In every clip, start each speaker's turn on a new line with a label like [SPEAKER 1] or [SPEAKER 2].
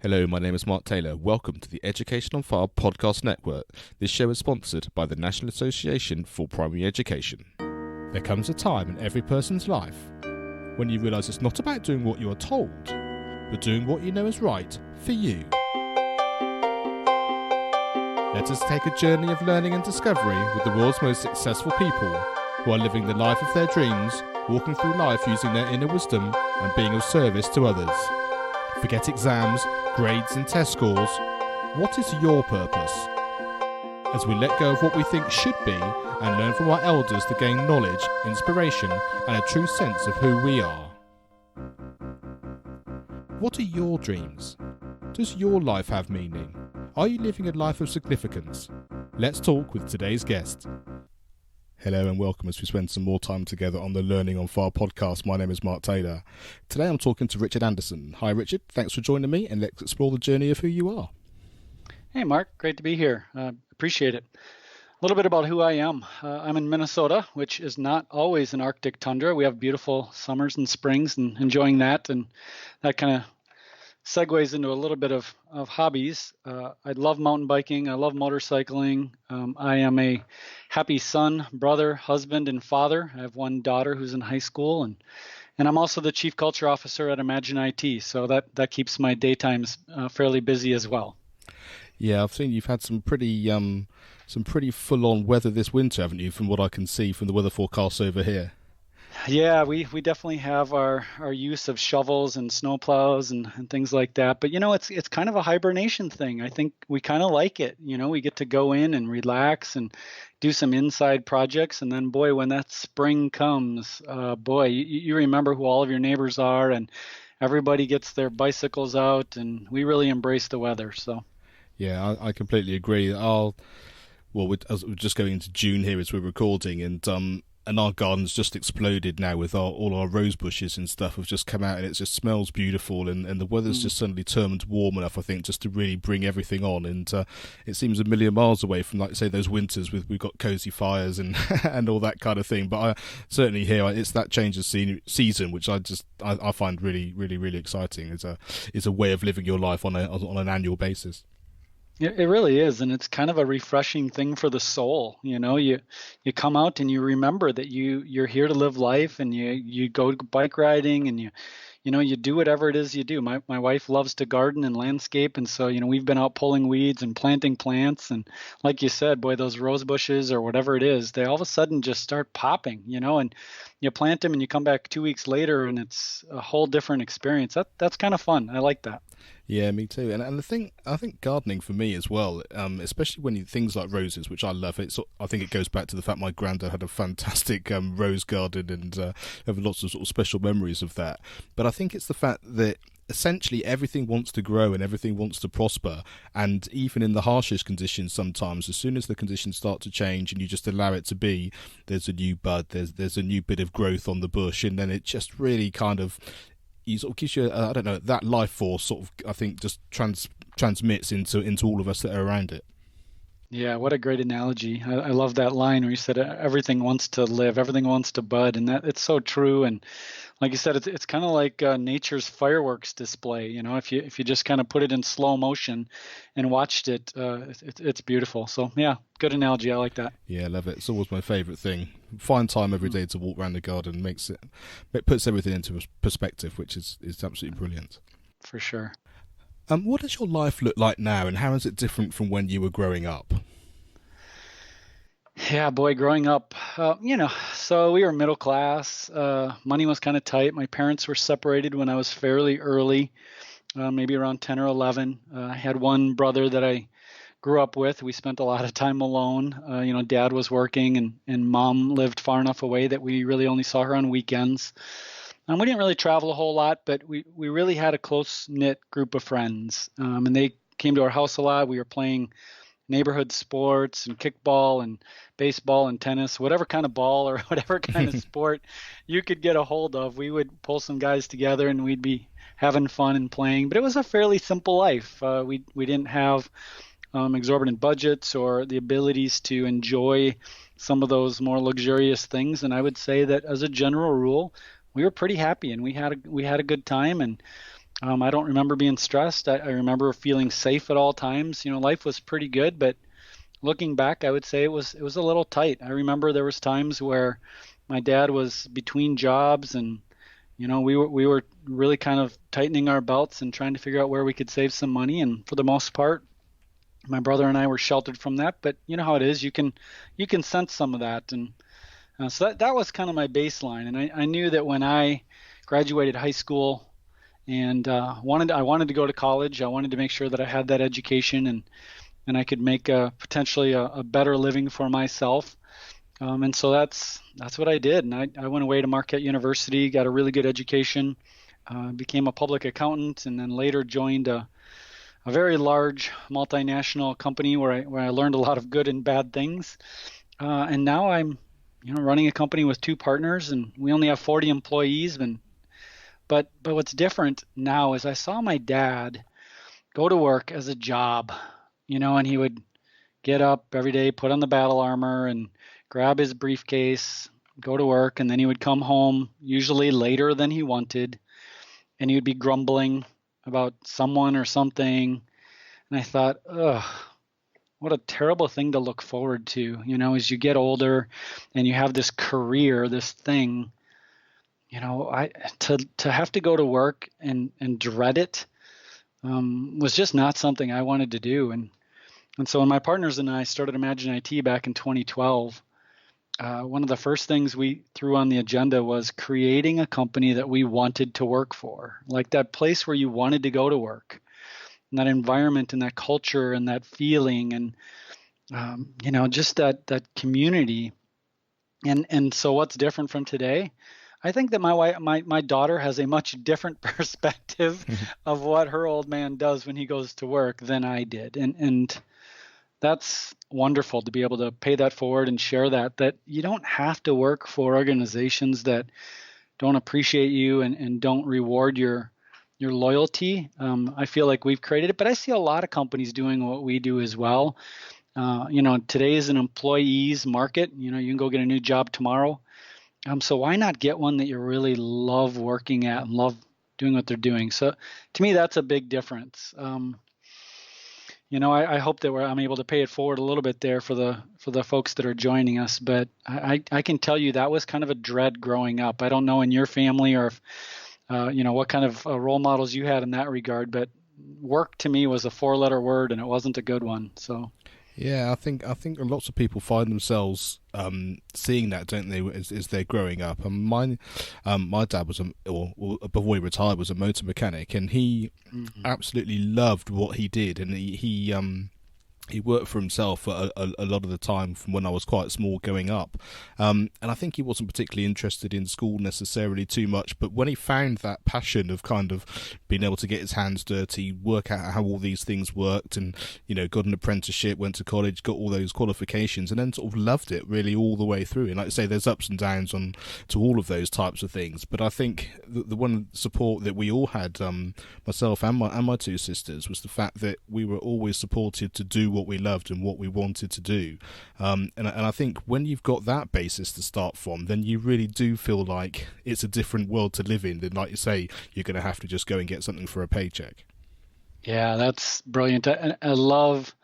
[SPEAKER 1] Hello, my name is Mark Taylor. Welcome to the Education on Fire podcast network. This show is sponsored by the National Association for Primary Education. There comes a time in every person's life when you realise it's not about doing what you are told, but doing what you know is right for you. Let us take a journey of learning and discovery with the world's most successful people who are living the life of their dreams, walking through life using their inner wisdom and being of service to others. Forget exams, grades and test scores. What is your purpose? As we let go of what we think should be and learn from our elders to gain knowledge, inspiration and a true sense of who we are. What are your dreams? Does your life have meaning? Are you living a life of significance? Let's talk with today's guest. Hello and welcome as we spend some more time together on the Learning on Fire podcast. My name is Mark Taylor. Today I'm talking to Richard Anderson. Hi Richard, thanks for joining me and let's explore the journey of who you are.
[SPEAKER 2] Hey Mark, great to be here. Appreciate it. A little bit about who I am. I'm in Minnesota, which is not always an Arctic tundra. We have beautiful summers and springs and enjoying that, and that kind of segues into a little bit of hobbies. I love mountain biking. I love motorcycling. I am a happy son, brother, husband, and father. I have one daughter who's in high school, and I'm also the chief culture officer at Imagine IT. So that keeps my daytimes fairly busy as well.
[SPEAKER 1] Yeah, I've seen you've had some pretty full-on weather this winter, haven't you? From what I can see from the weather forecast over here.
[SPEAKER 2] Yeah, we definitely have our use of shovels and snowplows and things like that. But, it's kind of a hibernation thing. I think we kind of like it. We get to go in and relax and do some inside projects. And then, boy, when that spring comes, you remember who all of your neighbors are and everybody gets their bicycles out and we really embrace the weather. So,
[SPEAKER 1] yeah, I completely agree. We're just going into June here as we're recording, and our garden's just exploded now with all our rose bushes and stuff have just come out, and it just smells beautiful, and the weather's just suddenly turned warm enough, I think, just to really bring everything on. And it seems a million miles away from, like, say, those winters we've got cozy fires and and all that kind of thing. But I certainly here it's that change of season, which I find really, really, really exciting. It's a way of living your life on an annual basis.
[SPEAKER 2] It really is, and it's kind of a refreshing thing for the soul. You come out and you remember that you're here to live life, and you go bike riding, and you do whatever it is you do. My wife loves to garden and landscape, and so we've been out pulling weeds and planting plants, and like you said, boy, those rose bushes or whatever it is, they all of a sudden just start popping, and you plant them and you come back 2 weeks later and it's a whole different experience. That's kind of fun. I like that.
[SPEAKER 1] Yeah, me too. And I think gardening for me as well, especially when things like roses, which I love. I think it goes back to the fact my granddad had a fantastic rose garden, and I have lots of sort of special memories of that. But I think it's the fact that essentially everything wants to grow and everything wants to prosper, and even in the harshest conditions, sometimes as soon as the conditions start to change and you just allow it to be, there's a new bud, there's a new bit of growth on the bush, and then it just really kind of gives you that life force sort of, I think, just transmits into all of us that are around it.
[SPEAKER 2] Yeah, what a great analogy. I love that line where you said everything wants to live, everything wants to bud, and that it's so true. And like you said, it's kind of like nature's fireworks display. If you just kind of put it in slow motion and watched it, it's beautiful. So yeah, good analogy. I like that.
[SPEAKER 1] Yeah, I love it. It's always my favourite thing. Find time every day to walk around the garden. It puts everything into perspective, which is absolutely brilliant.
[SPEAKER 2] For sure.
[SPEAKER 1] What does your life look like now, and how is it different from when you were growing up?
[SPEAKER 2] Yeah, boy, growing up, so we were middle class. Money was kind of tight. My parents were separated when I was fairly early, maybe around 10 or 11. I had one brother that I grew up with. We spent a lot of time alone. Dad was working and mom lived far enough away that we really only saw her on weekends. And we didn't really travel a whole lot, but we really had a close-knit group of friends. And they came to our house a lot. We were playing neighborhood sports and kickball and baseball and tennis, whatever kind of ball or whatever kind of sport you could get a hold of. We would pull some guys together and we'd be having fun and playing. But it was a fairly simple life. We didn't have exorbitant budgets or the abilities to enjoy some of those more luxurious things. And I would say that as a general rule, we were pretty happy and we had a good time. And I don't remember being stressed. I remember feeling safe at all times. Life was pretty good, but looking back, I would say it was a little tight. I remember there was times where my dad was between jobs, and we were really kind of tightening our belts and trying to figure out where we could save some money. And for the most part, my brother and I were sheltered from that. But you know how it is. You can sense some of that, and so that was kind of my baseline. And I knew that when I graduated high school and I wanted to go to college, I wanted to make sure that I had that education and I could make potentially a better living for myself. And so that's what I did. And I went away to Marquette University, got a really good education, became a public accountant, and then later joined a very large multinational company where I learned a lot of good and bad things. And now I'm running a company with two partners, and we only have 40 employees. But what's different now is I saw my dad go to work as a job, and he would get up every day, put on the battle armor, and grab his briefcase, go to work, and then he would come home, usually later than he wanted, and he would be grumbling about someone or something. And I thought, ugh, what a terrible thing to look forward to, as you get older and you have this career, this thing, to have to go to work and dread it was just not something I wanted to do. And so when my partners and I started Imagine IT back in 2012, one of the first things we threw on the agenda was creating a company that we wanted to work for, like that place where you wanted to go to work, and that environment and that culture and that feeling and, just that community. And so what's different from today? I think that my daughter has a much different perspective of what her old man does when he goes to work than I did. And that's wonderful to be able to pay that forward and share that you don't have to work for organizations that don't appreciate you and don't reward your loyalty. I feel like we've created it, but I see a lot of companies doing what we do as well. Today is an employee's market. You can go get a new job tomorrow. So why not get one that you really love working at and love doing what they're doing? So to me, that's a big difference. I hope that I'm able to pay it forward a little bit there for the folks that are joining us. But I can tell you that was kind of a dread growing up. I don't know in your family or if, what kind of role models you had in that regard, but work to me was a 4-letter word and it wasn't a good one. So.
[SPEAKER 1] Yeah, I think lots of people find themselves seeing that, don't they, as they're growing up. And my dad was before he retired, was a motor mechanic, and he absolutely loved what he did, and he worked for himself a lot of the time from when I was quite small going up. And I think he wasn't particularly interested in school necessarily too much, but when he found that passion of kind of being able to get his hands dirty, work out how all these things worked, and, got an apprenticeship, went to college, got all those qualifications, and then sort of loved it really all the way through. And like I say, there's ups and downs to all of those types of things. But I think the one support that we all had, myself and my two sisters, was the fact that we were always supported to do what we loved and what we wanted to do, and I think when you've got that basis to start from, then you really do feel like it's a different world to live in than, like you say, you're going to have to just go and get something for a paycheck. Yeah,
[SPEAKER 2] that's brilliant. I love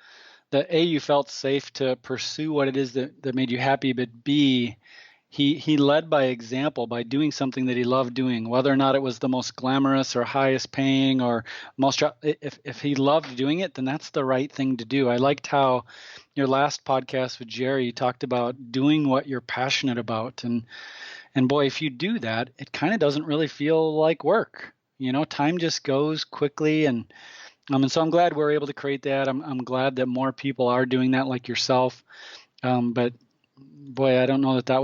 [SPEAKER 2] that A, you felt safe to pursue what it is that made you happy, but B, he led by example by doing something that he loved doing, whether or not it was the most glamorous or highest paying or most. If he loved doing it, then that's the right thing to do. I liked how your last podcast with Jerry talked about doing what you're passionate about, and boy, if you do that, it kind of doesn't really feel like work. Time just goes quickly, and so I'm glad we're able to create that. I'm glad that more people are doing that, like yourself. But boy, I don't know that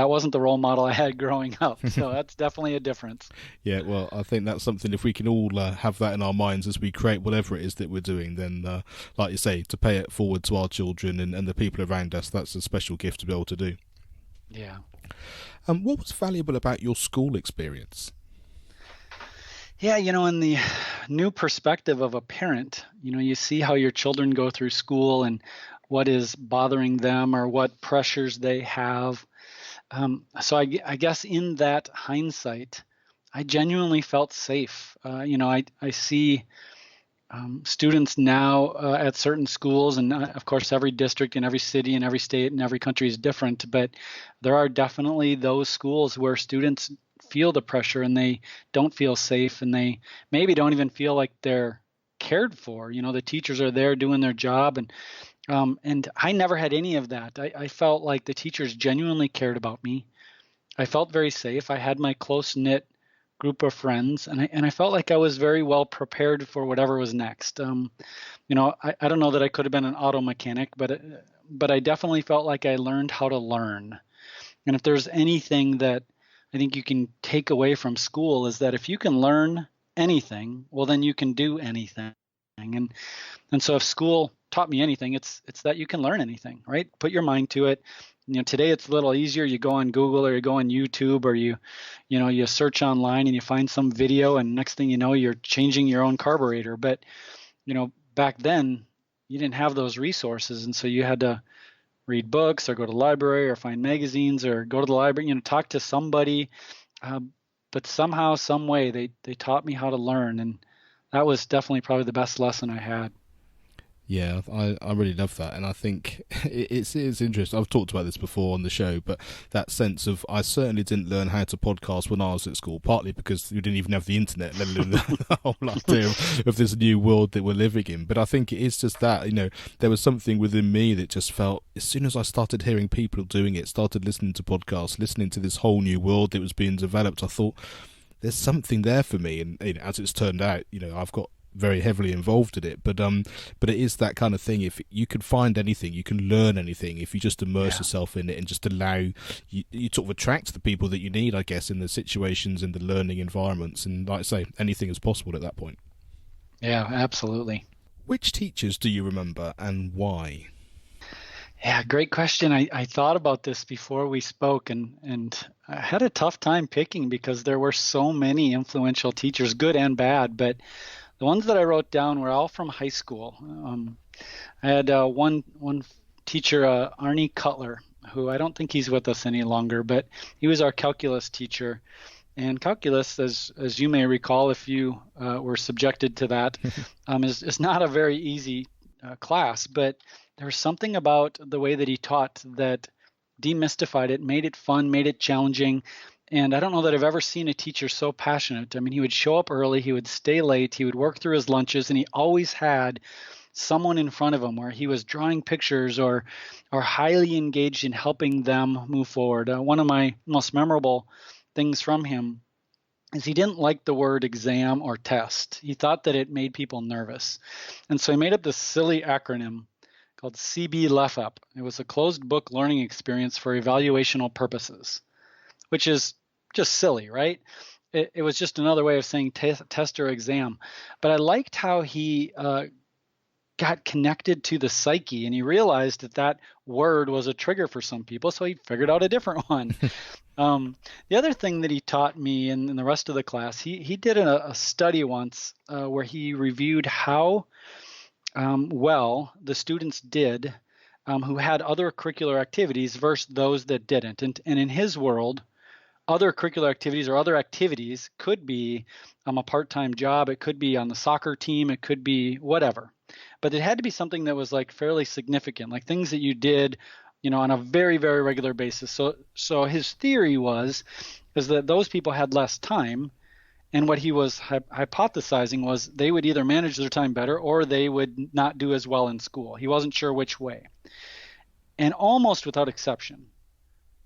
[SPEAKER 2] wasn't the role model I had growing up. So that's definitely a difference.
[SPEAKER 1] Yeah, well, I think that's something, if we can all have that in our minds as we create whatever it is that we're doing, then like you say, to pay it forward to our children and the people around us, that's a special gift to be able to do.
[SPEAKER 2] Yeah.
[SPEAKER 1] What was valuable about your school experience?
[SPEAKER 2] Yeah, in the new perspective of a parent, you see how your children go through school and what is bothering them or what pressures they have. So I guess in that hindsight, I genuinely felt safe. I see students now at certain schools, and of course, every district and every city and every state and every country is different, but there are definitely those schools where students feel the pressure and they don't feel safe, and they maybe don't even feel like they're cared for. The teachers are there doing their job, and I never had any of that. I felt like the teachers genuinely cared about me. I felt very safe. I had my close knit group of friends, and I felt like I was very well prepared for whatever was next. I don't know that I could have been an auto mechanic, but I definitely felt like I learned how to learn. And if there's anything that I think you can take away from school is that if you can learn anything, well, then you can do anything. And so if school taught me anything, it's that you can learn anything, right? Put your mind to it. Today it's a little easier. You go on Google or you go on YouTube, or you search online and you find some video, and next thing you know, you're changing your own carburetor. But back then you didn't have those resources, and so you had to read books or go to the library or find magazines or go to the library, talk to somebody. But somehow, some way, they taught me how to learn, and that was definitely probably the best lesson I had.
[SPEAKER 1] Yeah, I really love that, and I think it's interesting. I've talked about this before on the show, but that sense of, I certainly didn't learn how to podcast when I was at school, partly because we didn't even have the internet, let alone the whole idea of this new world that we're living in. But I think it is just that, there was something within me that just felt, as soon as I started hearing people doing it, started listening to podcasts, listening to this whole new world that was being developed, I thought, there's something there for me. And as it's turned out, I've got very heavily involved in it, but it is that kind of thing. If you can find anything, you can learn anything if you just immerse yourself in it and just allow you sort of attract the people that you need, I guess, in the situations, in the learning environments, and like I say, anything is possible at that point.
[SPEAKER 2] Yeah, absolutely.
[SPEAKER 1] Which teachers do you remember and why?
[SPEAKER 2] Yeah, great question. I thought about this before we spoke, and I had a tough time picking because there were so many influential teachers, good and bad, but the ones that I wrote down were all from high school. I had one teacher, Arnie Cutler, who I don't think he's with us any longer, but he was our calculus teacher. And calculus, as you may recall, if you were subjected to that, is not a very easy class. But there was something about the way that he taught that demystified it, made it fun, made it challenging. And I don't know that I've ever seen a teacher so passionate. I mean, he would show up early, he would stay late, he would work through his lunches, and he always had someone in front of him where he was drawing pictures or highly engaged in helping them move forward. One of my most memorable things from him is he didn't like the word exam or test. He thought that it made people nervous. And so he made up this silly acronym called CB-LEFEP. It was a closed book learning experience for evaluational purposes, which is just silly, right? It was just another way of saying test or exam. But I liked how he got connected to the psyche, and he realized that word was a trigger for some people, so he figured out a different one. The other thing that he taught me and the rest of the class, he did a study once where he reviewed how well the students did who had other curricular activities versus those that didn't. And in his world, other curricular activities or other activities could be a part-time job. It could be on the soccer team. It could be whatever. But it had to be something that was like fairly significant, like things that you did, on a very, very regular basis. So his theory is that those people had less time. And what he was hypothesizing was they would either manage their time better or they would not do as well in school. He wasn't sure which way. And almost without exception,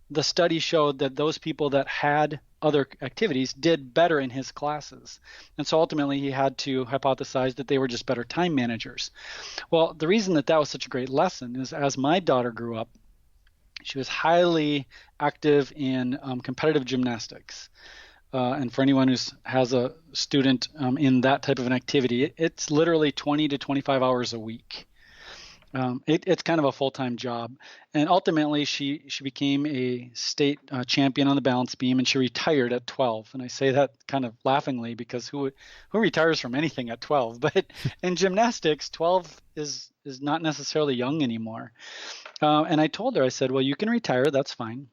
[SPEAKER 2] the study showed that those people that had other activities did better in his classes. And so ultimately he had to hypothesize that they were just better time managers. Well, the reason that was such a great lesson is as my daughter grew up, she was highly active in competitive gymnastics. And for anyone who has a student in that type of an activity, it's literally 20 to 25 hours a week. It's kind of a full-time job. And ultimately, she became a state champion on the balance beam, and she retired at 12. And I say that kind of laughingly because who retires from anything at 12? But in gymnastics, 12 is not necessarily young anymore. And I told her, I said, well, you can retire, that's fine,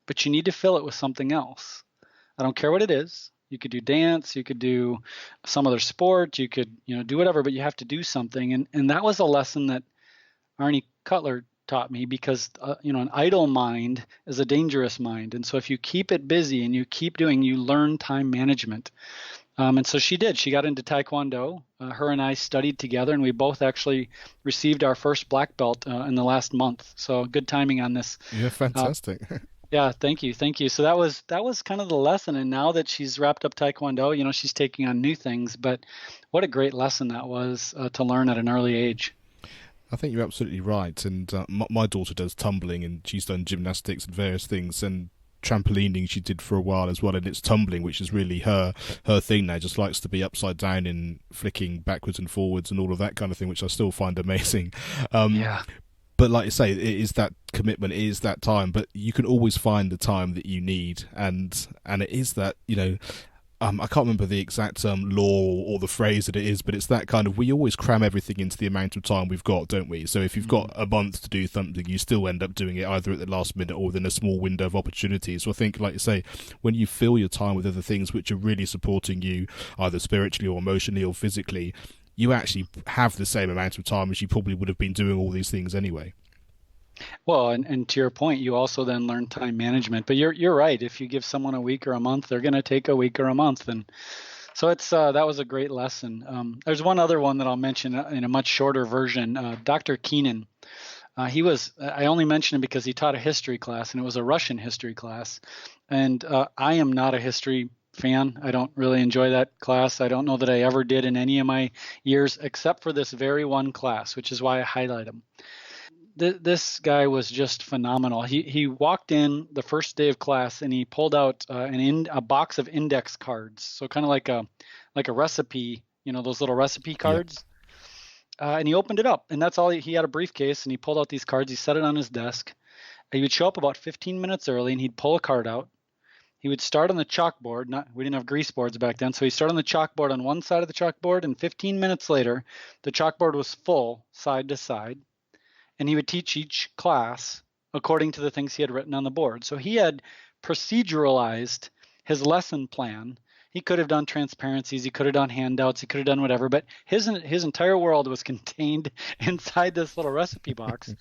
[SPEAKER 2] but you need to fill it with something else. I don't care what it is. You could do dance, you could do some other sport, you could, do whatever, but you have to do something. And that was a lesson that Arnie Cutler taught me, because an idle mind is a dangerous mind. And so if you keep it busy and you keep doing, you learn time management. And so she did. She got into Tae Kwon Do. Her and I studied together, and we both actually received our first black belt in the last month. So good timing on this.
[SPEAKER 1] Yeah, fantastic.
[SPEAKER 2] Yeah, thank you. So that was kind of the lesson. And now that she's wrapped up Tae Kwon Do, she's taking on new things. But what a great lesson that was to learn at an early age.
[SPEAKER 1] I think you're absolutely right. And my daughter does tumbling, and she's done gymnastics and various things, and trampolining she did for a while as well, and it's tumbling, which is really her thing now. Just likes to be upside down and flicking backwards and forwards and all of that kind of thing, which I still find amazing.
[SPEAKER 2] Yeah.
[SPEAKER 1] But like you say, it is that commitment, it is that time, but you can always find the time that you need, and it is that, I can't remember the exact law or the phrase that it is, but it's that kind of, we always cram everything into the amount of time we've got, don't we? So if you've got a month to do something, you still end up doing it either at the last minute or within a small window of opportunity. So I think, like you say, when you fill your time with other things which are really supporting you, either spiritually or emotionally or physically, you actually have the same amount of time as you probably would have been doing all these things anyway.
[SPEAKER 2] Well, and to your point, you also then learn time management. But you're right. If you give someone a week or a month, they're going to take a week or a month. And so that was a great lesson. There's one other one that I'll mention in a much shorter version. Dr. Keenan. I only mention him because he taught a history class, and it was a Russian history class. And I am not a history fan. I don't really enjoy that class. I don't know that I ever did in any of my years, except for this very one class, which is why I highlight him. This guy was just phenomenal. He walked in the first day of class, and he pulled out a box of index cards. So kind of like a recipe, those little recipe cards. Yeah. And he opened it up, and that's all. He had a briefcase, and he pulled out these cards. He set it on his desk. He would show up about 15 minutes early, and he'd pull a card out. He would start on the chalkboard. We didn't have grease boards back then, so he started on the chalkboard on one side of the chalkboard, and 15 minutes later, the chalkboard was full side to side. And he would teach each class according to the things he had written on the board. So he had proceduralized his lesson plan. He could have done transparencies, he could have done handouts, he could have done whatever, but his entire world was contained inside this little recipe box.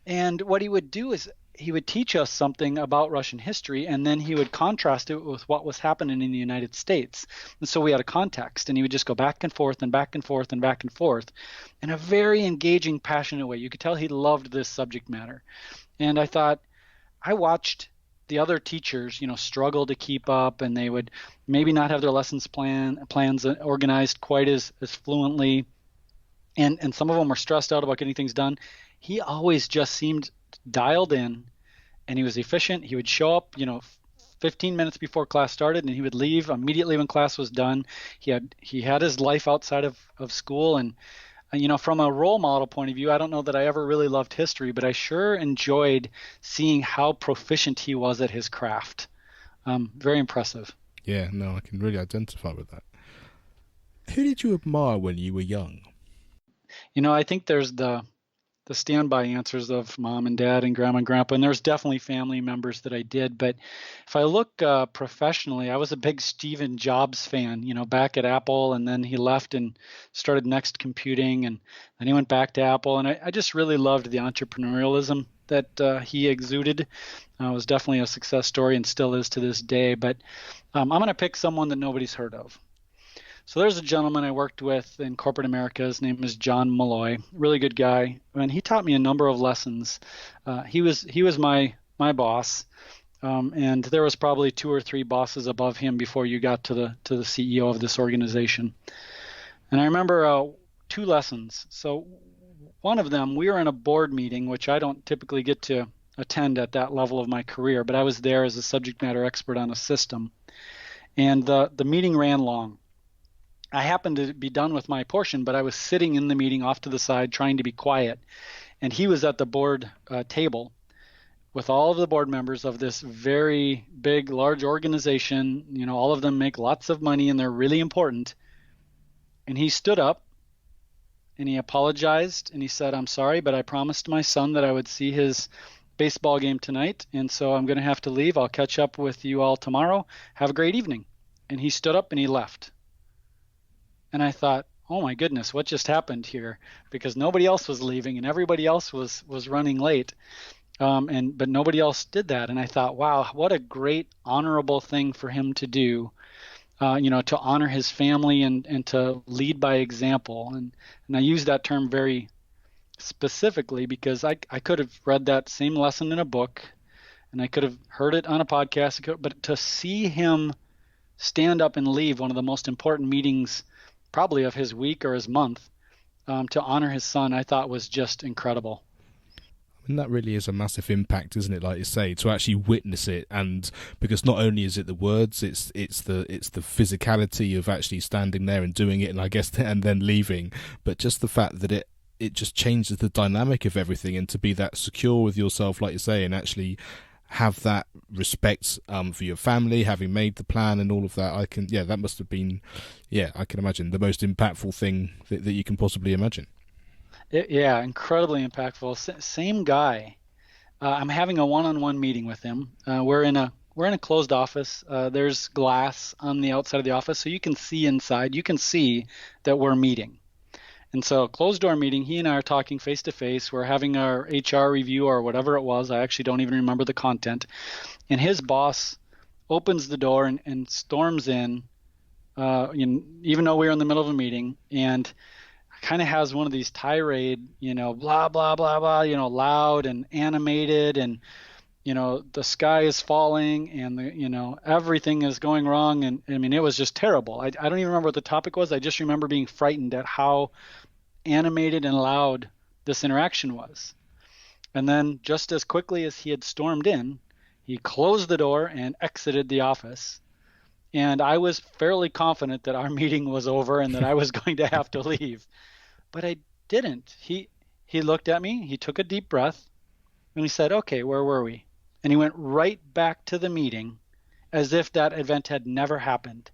[SPEAKER 2] And what he would do is he would teach us something about Russian history, and then he would contrast it with what was happening in the United States. And so we had a context, and he would just go back and forth and back and forth and back and forth in a very engaging, passionate way. You could tell he loved this subject matter. And I thought, I watched the other teachers, struggle to keep up, and they would maybe not have their lessons plans organized quite as fluently. And some of them were stressed out about getting things done. He always just seemed dialed in, and he was efficient. He would show up, 15 minutes before class started, and he would leave immediately when class was done. He had his life outside of school, and from a role model point of view, I don't know that I ever really loved history, but I sure enjoyed seeing how proficient he was at his craft. Very impressive.
[SPEAKER 1] Yeah, no, I can really identify with that. Who did you admire when you were young?
[SPEAKER 2] I think there's the standby answers of mom and dad and grandma and grandpa, and there's definitely family members that I did. But if I look professionally, I was a big Steve Jobs fan, back at Apple, and then he left and started Next Computing, and then he went back to Apple. And I just really loved the entrepreneurialism that he exuded. It was definitely a success story and still is to this day. But I'm going to pick someone that nobody's heard of. So there's a gentleman I worked with in corporate America. His name is John Malloy, really good guy, and he taught me a number of lessons. He was my boss, and there was probably 2 or 3 bosses above him before you got to the CEO of this organization. And I remember 2 lessons. So one of them, we were in a board meeting, which I don't typically get to attend at that level of my career, but I was there as a subject matter expert on a system, and the meeting ran long. I happened to be done with my portion, but I was sitting in the meeting off to the side trying to be quiet. And he was at the board table with all of the board members of this very big, large organization. All of them make lots of money and they're really important. And he stood up and he apologized and he said, "I'm sorry, but I promised my son that I would see his baseball game tonight. And so I'm going to have to leave. I'll catch up with you all tomorrow. Have a great evening." and he stood up and he left. And I thought, oh my goodness, what just happened here? Because nobody else was leaving and everybody else was running late. But nobody else did that. And I thought, wow, what a great honorable thing for him to do, to honor his family and to lead by example. And I use that term very specifically because I could have read that same lesson in a book and I could have heard it on a podcast, but to see him stand up and leave one of the most important meetings probably of his week or his month, to honor his son, I thought was just incredible.
[SPEAKER 1] And that really is a massive impact, isn't it? Like you say, to actually witness it, and because not only is it the words, it's the physicality of actually standing there and doing it, and I guess and then leaving, but just the fact that it just changes the dynamic of everything, and to be that secure with yourself, like you say, and actually have that respect for your family, having made the plan and all of that. That must have been, I can imagine, the most impactful thing that you can possibly imagine.
[SPEAKER 2] Incredibly impactful. Same guy. I'm having a one-on-one meeting with him. We're in a closed office. There's glass on the outside of the office, so you can see inside. You can see that we're meeting. And so closed door meeting, he and I are talking face to face. We're having our HR review or whatever it was. I actually don't even remember the content. And his boss opens the door and storms in, even though we were in the middle of a meeting, and kind of has one of these tirade, blah, blah, blah, blah, loud and animated, and, the sky is falling and, everything is going wrong. And I mean, it was just terrible. I don't even remember what the topic was. I just remember being frightened at how animated and loud this interaction was. And then just as quickly as he had stormed in, he closed the door and exited the office. And I was fairly confident that our meeting was over and that I was going to have to leave. But I didn't. He looked at me, he took a deep breath, and he said, okay, where were we? And he went right back to the meeting as if that event had never happened.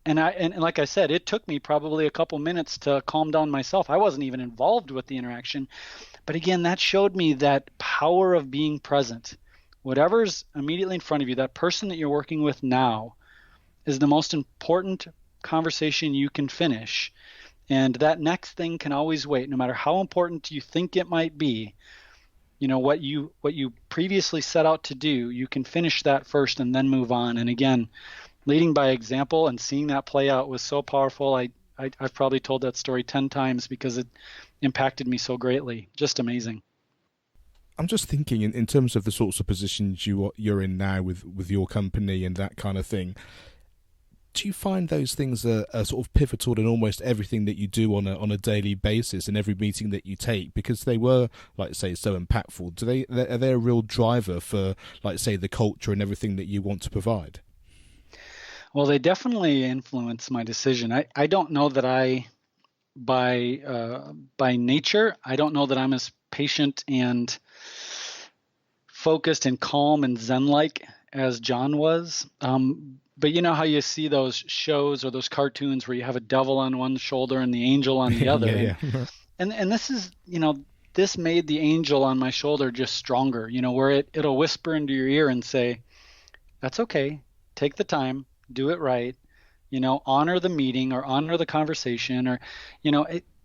[SPEAKER 2] And like I said, it took me probably a couple minutes to calm down myself. I wasn't even involved with the interaction. But again, that showed me that power of being present. Whatever's immediately in front of you, that person that you're working with now is the most important conversation you can finish. And that next thing can always wait, no matter how important you think it might be. What you previously set out to do, you can finish that first and then move on. And again, leading by example and seeing that play out was so powerful. I've probably told that story 10 times because it impacted me so greatly. Just amazing.
[SPEAKER 1] I'm just thinking in terms of the sorts of positions you're in now with your company and that kind of thing. Do you find those things are sort of pivotal in almost everything that you do on a daily basis and every meeting that you take, because they were, like say, so impactful? Are they a real driver for, like say, the culture and everything that you want to provide?
[SPEAKER 2] Well, they definitely influence my decision. I don't know that by nature, I don't know that I'm as patient and focused and calm and Zen-like as John was. But you know how you see those shows or those cartoons where you have a devil on one shoulder and the angel on the other.
[SPEAKER 1] Yeah.
[SPEAKER 2] And this is, this made the angel on my shoulder just stronger, where it'll whisper into your ear and say, that's okay. Take the time, do it right, honor the meeting or honor the conversation, or,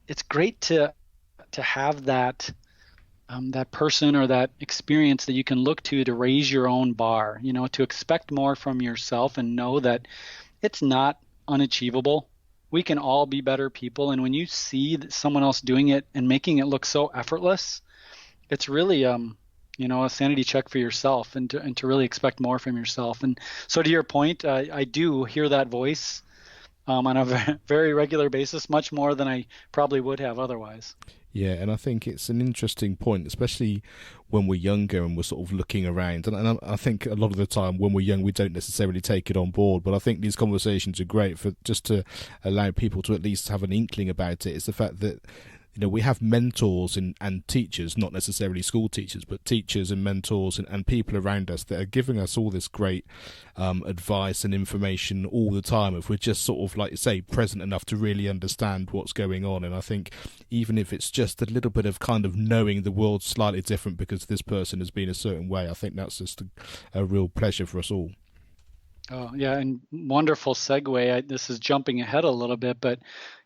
[SPEAKER 2] it's great to have that person or that experience that you can look to raise your own bar, to expect more from yourself and know that it's not unachievable. We can all be better people. And when you see someone else doing it and making it look so effortless, it's really, a sanity check for yourself and to really expect more from yourself. And so to your point, I do hear that voice on a very regular basis, much more than I probably would have otherwise.
[SPEAKER 1] Yeah, and I think it's an interesting point, especially when we're younger and we're sort of looking around. And I think a lot of the time when we're young, we don't necessarily take it on board. But I think these conversations are great for just to allow people to at least have an inkling about it. It's the fact that we have mentors and teachers, not necessarily school teachers, but teachers and mentors and people around us that are giving us all this great advice and information all the time, if we're just sort of, like you say, present enough to really understand what's going on. And I think even if it's just a little bit of kind of knowing the world's slightly different because this person has been a certain way, I think that's just a real pleasure for us all.
[SPEAKER 2] Oh, yeah, and wonderful segue. This is jumping ahead a little bit, but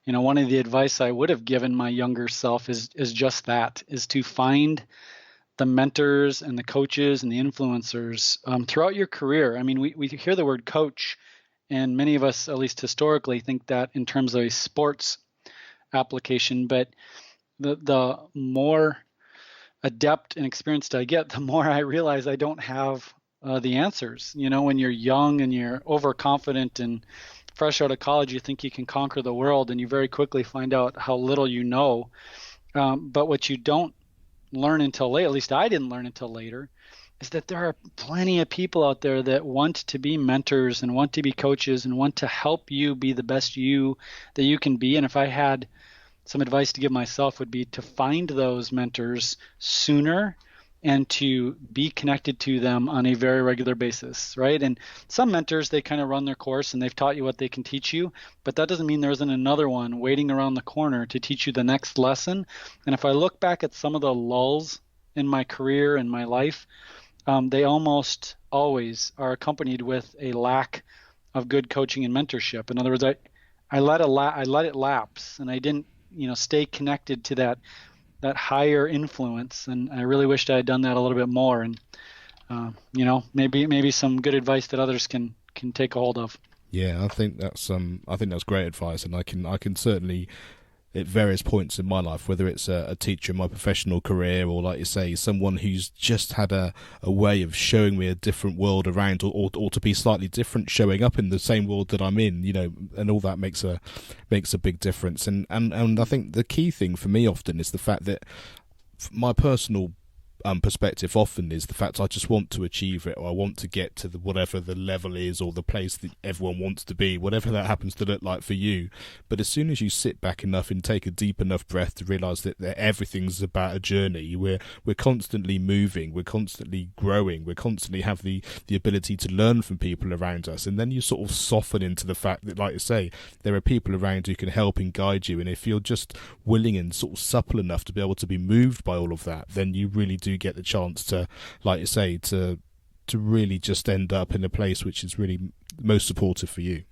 [SPEAKER 2] one of the advice I would have given my younger self is just that, is to find the mentors and the coaches and the influencers throughout your career. I mean, we hear the word coach, and many of us, at least historically, think that in terms of a sports application. But the more adept and experienced I get, the more I realize I don't have the answers. When you're young and you're overconfident and fresh out of college, you think you can conquer the world, and you very quickly find out how little you know. But what you don't learn until late, at least I didn't learn until later, is that there are plenty of people out there that want to be mentors and want to be coaches and want to help you be the best you that you can be. And if I had some advice to give myself, would be to find those mentors sooner and to be connected to them on a very regular basis, right? And some mentors, they kind of run their course and they've taught you what they can teach you, but that doesn't mean there isn't another one waiting around the corner to teach you the next lesson. And if I look back at some of the lulls in my career and my life, they almost always are accompanied with a lack of good coaching and mentorship. In other words, I let it lapse, and I didn't stay connected to that higher influence. And I really wished I had done that a little bit more. And maybe some good advice that others can take a hold of.
[SPEAKER 1] Yeah, I think that's great advice, and I can certainly, at various points in my life, whether it's a teacher in my professional career or, like you say, someone who's just had a way of showing me a different world around, or to be slightly different, showing up in the same world that I'm in, and all that makes a big difference. And I think the key thing for me often is the fact that my personal perspective often is the fact I just want to achieve it, or I want to get to whatever the level is, or the place that everyone wants to be, whatever that happens to look like for you. But as soon as you sit back enough and take a deep enough breath to realise that everything's about a journey, we're constantly moving, we're constantly growing, we constantly have the ability to learn from people around us, and then you sort of soften into the fact that, like you say, there are people around who can help and guide you, and if you're just willing and sort of supple enough to be able to be moved by all of that, then you really do get the chance to, like you say, to really just end up in a place which is really most supportive for you.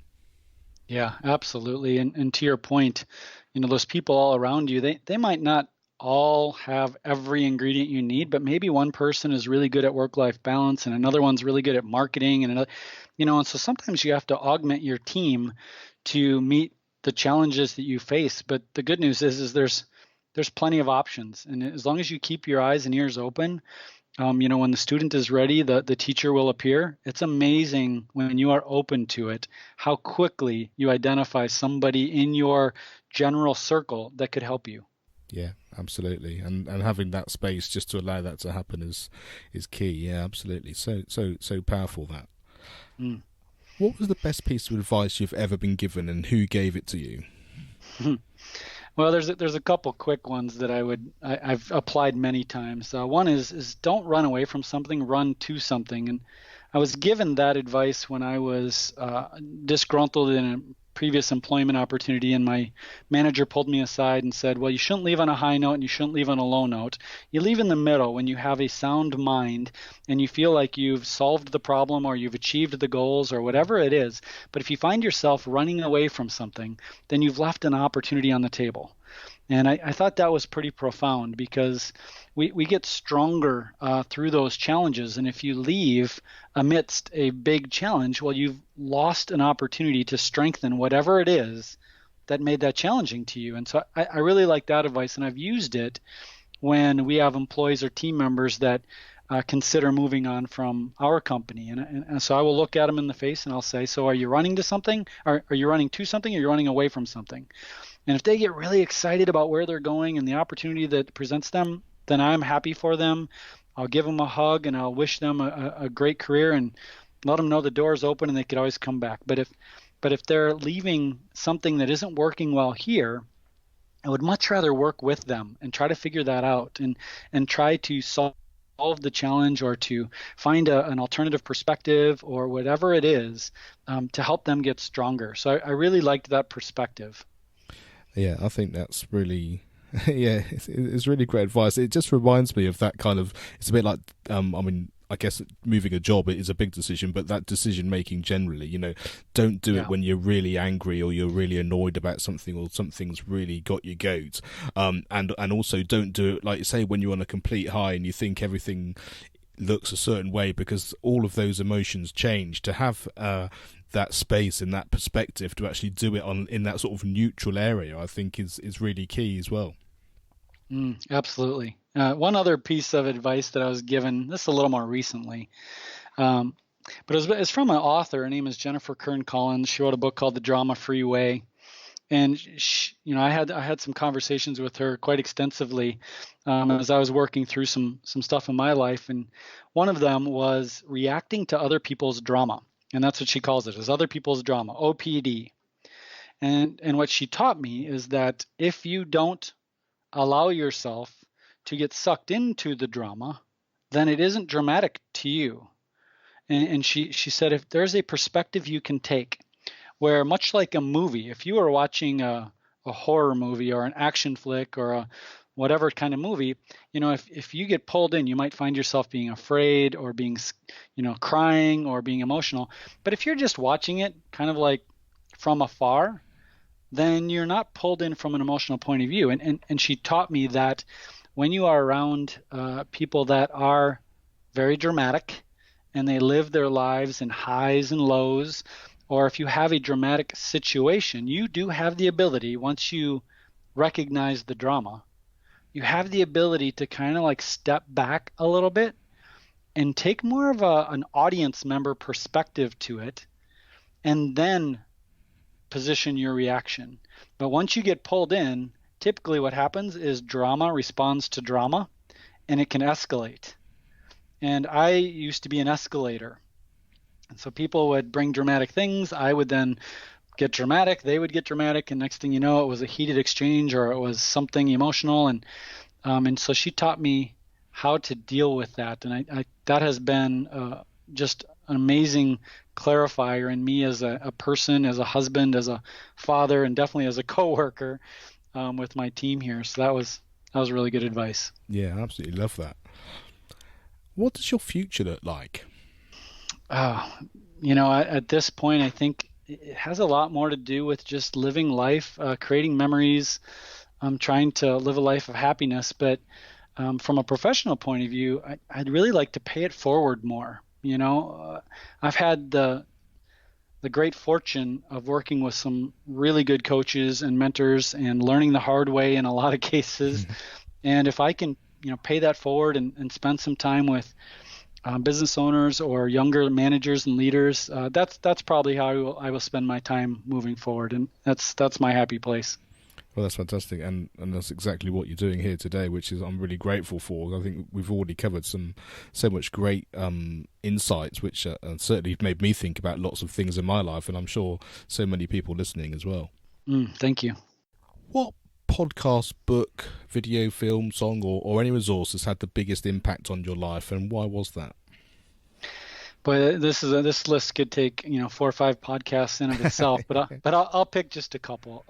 [SPEAKER 2] Yeah, absolutely. And to your point, those people all around you, they might not all have every ingredient you need, but maybe one person is really good at work-life balance and another one's really good at marketing, and another, and so sometimes you have to augment your team to meet the challenges that you face. But the good news is there's plenty of options, and as long as you keep your eyes and ears open, when the student is ready, the teacher will appear. It's amazing when you are open to it, how quickly you identify somebody in your general circle that could help you.
[SPEAKER 1] Yeah, absolutely, and having that space just to allow that to happen is key. Yeah, absolutely. So powerful that.
[SPEAKER 2] Mm.
[SPEAKER 1] What was the best piece of advice you've ever been given, and who gave it to you?
[SPEAKER 2] Well, there's a couple quick ones that I've applied many times. One is don't run away from something, run to something. And I was given that advice when I was disgruntled in a previous employment opportunity, and my manager pulled me aside and said, well, you shouldn't leave on a high note and you shouldn't leave on a low note. You leave in the middle when you have a sound mind and you feel like you've solved the problem or you've achieved the goals or whatever it is. But if you find yourself running away from something, then you've left an opportunity on the table. And I thought that was pretty profound, because we get stronger through those challenges. And if you leave amidst a big challenge, well, you've lost an opportunity to strengthen whatever it is that made that challenging to you. And so I really like that advice, and I've used it when we have employees or team members that consider moving on from our company. And so I will look at them in the face and I'll say, so are you running to something? Are you running to something, or are you running away from something? And if they get really excited about where they're going and the opportunity that presents them, then I'm happy for them. I'll give them a hug and I'll wish them a great career and let them know the door is open and they could always come back. But if they're leaving something that isn't working well here, I would much rather work with them and try to figure that out and try to solve the challenge, or to find an alternative perspective or whatever it is, to help them get stronger. So I really liked that perspective.
[SPEAKER 1] Yeah, I think that's really, yeah, it's really great advice. It just reminds me of that kind of, it's a bit like, I mean, I guess moving a job is a big decision, but that decision making generally, don't do it when you're really angry or you're really annoyed about something or something's really got your goat. And also don't do it, like you say, when you're on a complete high and you think everything looks a certain way, because all of those emotions change. To have that space and that perspective to actually do it in that sort of neutral area, I think is really key as well.
[SPEAKER 2] Absolutely. One other piece of advice that I was given, this is a little more recently, but it's from an author. Her name is Jennifer Kern Collins. She wrote a book called The Drama-Free Way. And I had some conversations with her quite extensively as I was working through some stuff in my life. And one of them was reacting to other people's drama. And that's what she calls it, is other people's drama, OPD. And what she taught me is that if you don't allow yourself to get sucked into the drama, then it isn't dramatic to you. And she said, if there's a perspective you can take, where much like a movie, if you are watching a horror movie or an action flick or a whatever kind of movie, if you get pulled in, you might find yourself being afraid or being, crying or being emotional. But if you're just watching it kind of like from afar, then you're not pulled in from an emotional point of view. And she taught me that when you are around people that are very dramatic and they live their lives in highs and lows, or if you have a dramatic situation, you do have the ability, once you recognize the drama, you have the ability to kind of like step back a little bit and take more of an audience member perspective to it, and then position your reaction. But once you get pulled in, typically what happens is drama responds to drama, and it can escalate. And I used to be an escalator. And so people would bring dramatic things. I would then get dramatic. They would get dramatic. And next thing you know, it was a heated exchange or it was something emotional. And so she taught me how to deal with that. And I that has been just an amazing clarifier in me as a person, as a husband, as a father, and definitely as a coworker with my team here. So that was really good advice.
[SPEAKER 1] Yeah, I absolutely love that. What does your future look like?
[SPEAKER 2] At this point, I think it has a lot more to do with just living life, creating memories, trying to live a life of happiness. But from a professional point of view, I'd really like to pay it forward more. I've had the great fortune of working with some really good coaches and mentors and learning the hard way in a lot of cases. And if I can, pay that forward and spend some time with business owners or younger managers and leaders, that's probably how I will spend my time moving forward. And that's my happy place.
[SPEAKER 1] Well, that's fantastic, and that's exactly what you're doing here today, which is I'm really grateful for. I think we've already covered so much great insights, which certainly have made me think about lots of things in my life, and I'm sure so many people listening as well.
[SPEAKER 2] Thank you.
[SPEAKER 1] What podcast, book, video, film, song, or any resource has had the biggest impact on your life, and why was that?
[SPEAKER 2] Boy, this list could take 4 or 5 podcasts in of itself, but I'll pick just a couple.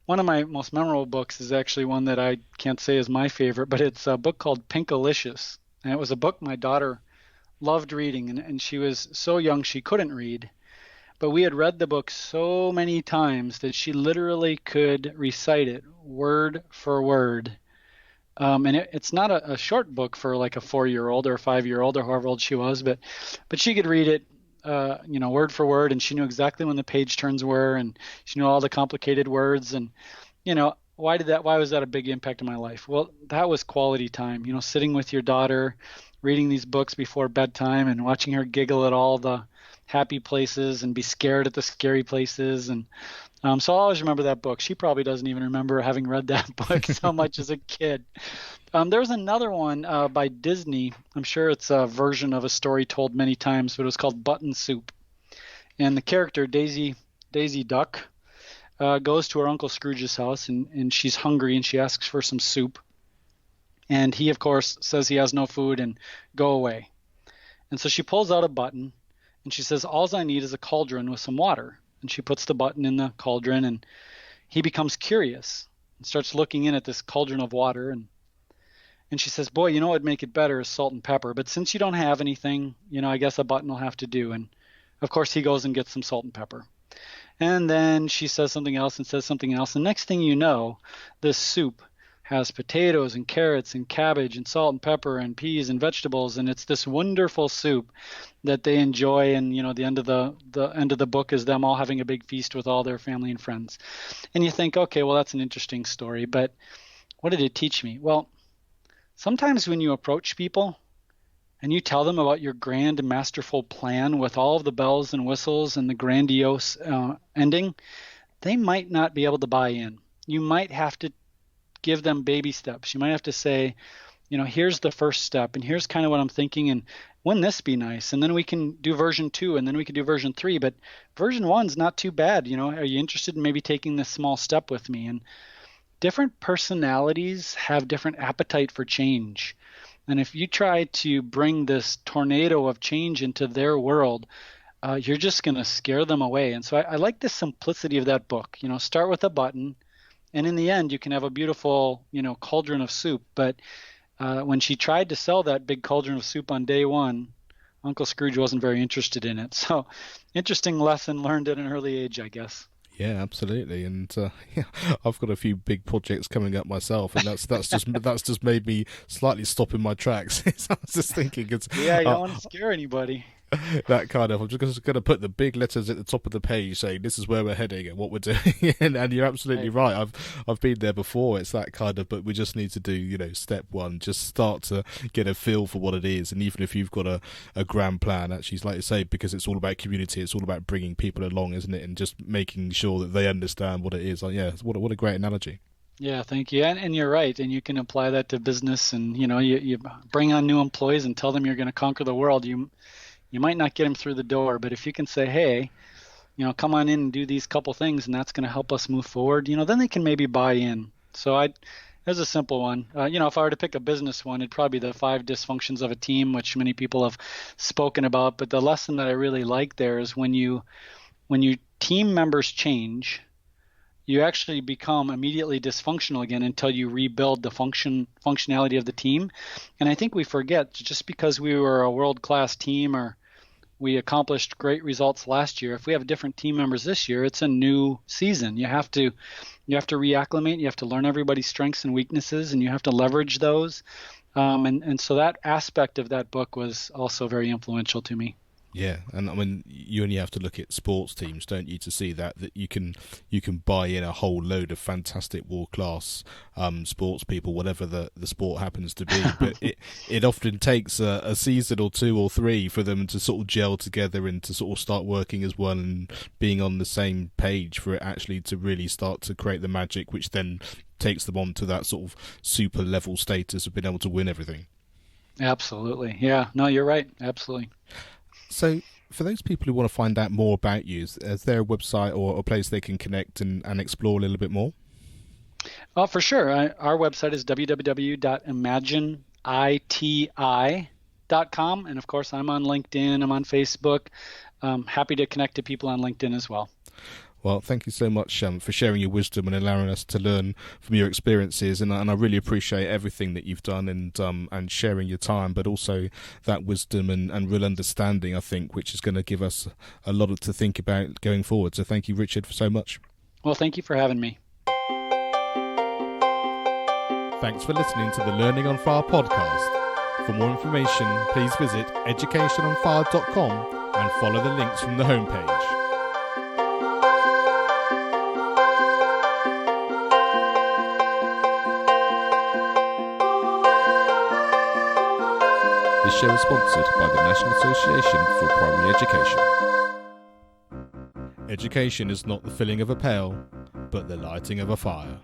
[SPEAKER 2] One of my most memorable books is actually one that I can't say is my favorite, but it's a book called Pinkalicious. And it was a book my daughter loved reading, and she was so young she couldn't read. But we had read the book so many times that she literally could recite it word for word. And it's not a short book for like a 4-year-old or a 5-year-old or however old she was, but she could read it word for word, and she knew exactly when the page turns were, and she knew all the complicated words. And why was that a big impact on my life? Well, that was quality time, sitting with your daughter, reading these books before bedtime and watching her giggle at all the happy places and be scared at the scary places. And so I'll always remember that book. She probably doesn't even remember having read that book so much as a kid. There's another one by Disney. I'm sure it's a version of a story told many times, but it was called Button Soup. And the character, Daisy Duck, goes to her Uncle Scrooge's house, and she's hungry, and she asks for some soup. And he, of course, says he has no food and go away. And so she pulls out a button, and she says, "All I need is a cauldron with some water." And she puts the button in the cauldron, and he becomes curious and starts looking in at this cauldron of water. And she says, boy, what would make it better is salt and pepper. But since you don't have anything, I guess a button will have to do. And of course, he goes and gets some salt and pepper. And then she says something else and says something else. And next thing you know, this soup has potatoes and carrots and cabbage and salt and pepper and peas and vegetables. And it's this wonderful soup that they enjoy. And, the end of the end of the book is them all having a big feast with all their family and friends. And you think, okay, well, that's an interesting story. But what did it teach me? Well, sometimes when you approach people and you tell them about your grand and masterful plan with all of the bells and whistles and the grandiose ending, they might not be able to buy in. You might have to give them baby steps. You might have to say, here's the first step, and here's kind of what I'm thinking, and wouldn't this be nice? And then we can do version 2, and then we can do version 3. But version 1's not too bad. Are you interested in maybe taking this small step with me? And different personalities have different appetite for change. And if you try to bring this tornado of change into their world, you're just going to scare them away. And so I like the simplicity of that book. Start with a button, and in the end, you can have a beautiful, cauldron of soup. But when she tried to sell that big cauldron of soup on day one, Uncle Scrooge wasn't very interested in it. So interesting lesson learned at an early age, I guess.
[SPEAKER 1] Yeah, absolutely, and I've got a few big projects coming up myself, and that's just made me slightly stop in my tracks. I was just thinking, you
[SPEAKER 2] don't want to scare anybody.
[SPEAKER 1] That kind of, I'm just going to put the big letters at the top of the page saying this is where we're heading and what we're doing, and you're absolutely right. I've been there before. It's that kind of, but we just need to do, step one, just start to get a feel for what it is, and even if you've got a grand plan, actually, like you say, because it's all about community, it's all about bringing people along, isn't it, and just making sure that they understand what it is. What a great analogy.
[SPEAKER 2] Yeah, thank you. And you're right. And you can apply that to business, and you bring on new employees and tell them you're going to conquer the world. You might not get them through the door, but if you can say, hey, come on in and do these couple things, and that's going to help us move forward, then they can maybe buy in. So there's a simple one. If I were to pick a business one, it'd probably be the 5 dysfunctions of a team, which many people have spoken about. But the lesson that I really like there is when your team members change, you actually become immediately dysfunctional again until you rebuild the functionality of the team. And I think we forget, just because we were a world-class team or we accomplished great results last year, if we have different team members this year, it's a new season. You have to reacclimate, you have to learn everybody's strengths and weaknesses, and you have to leverage those. And so that aspect of that book was also very influential to me.
[SPEAKER 1] Yeah, and I mean, you only have to look at sports teams, don't you, to see that you can buy in a whole load of fantastic world-class sports people, whatever the sport happens to be. But it often takes a season or 2 or 3 for them to sort of gel together and to sort of start working as one and being on the same page for it actually to really start to create the magic, which then takes them on to that sort of super level status of being able to win everything.
[SPEAKER 2] Absolutely. Yeah, no, you're right. Absolutely.
[SPEAKER 1] So for those people who want to find out more about you, is there a website or a place they can connect and explore a little bit more?
[SPEAKER 2] For sure. Our website is www.imagineiti.com. And of course, I'm on LinkedIn. I'm on Facebook. Happy to connect to people on LinkedIn as well.
[SPEAKER 1] Well, thank you so much for sharing your wisdom and allowing us to learn from your experiences. And I really appreciate everything that you've done and sharing your time, but also that wisdom and real understanding, I think, which is going to give us a lot to think about going forward. So thank you, Richard, for so much.
[SPEAKER 2] Well, thank you for having me.
[SPEAKER 1] Thanks for listening to the Learning on Fire podcast. For more information, please visit educationonfire.com and follow the links from the homepage. This show is sponsored by the National Association for Primary Education. Education is not the filling of a pail, but the lighting of a fire.